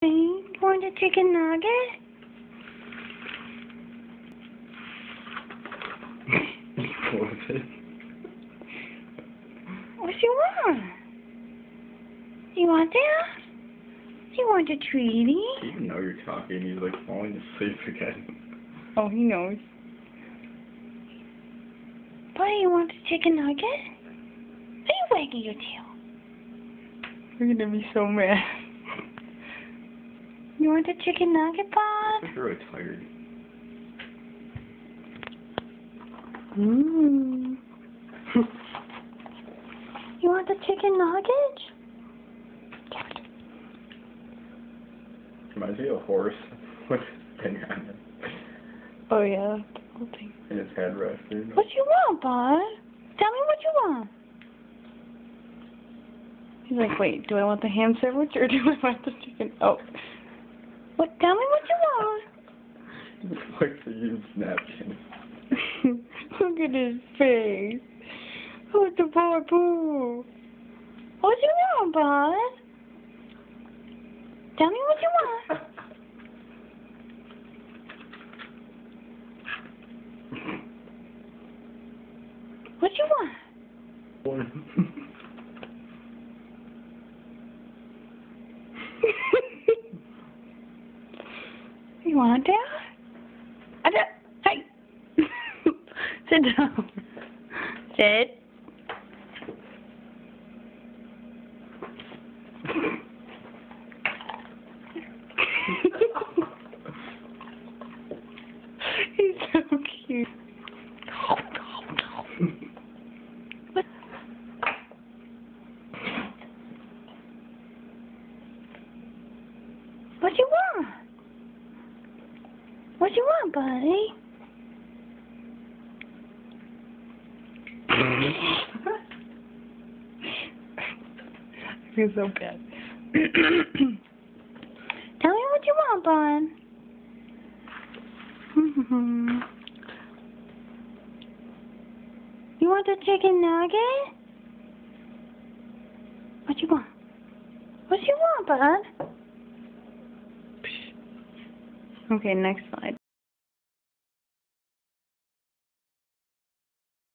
You want a chicken nugget? What you want? You want that? You want a treaty? Even though you're talking, he's like falling asleep again. Oh, he knows. Buddy, you want a chicken nugget? Are you wagging your tail? You're gonna be so mad. You want a chicken nugget, Bob? I'm really tired. Mmm. You want the chicken nugget? Reminds me of a horse with a thing on it. Oh yeah, the whole thing. And his head rested. What you want, Bud? Tell me what you want. He's like, wait, do I want the ham sandwich or do I want the chicken? Oh. What? Tell me what you want. It's like the used napkin. Look at his face. Oh, the poor poo. What you want, Bud? Tell me what you want. What you want? You want that? Hey! Sit down. Sit. He's so cute. What you want? What you want, buddy? I feel so bad. Tell me what you want, bud. You want the chicken nugget? What you want? What you want, bud? Okay, next slide.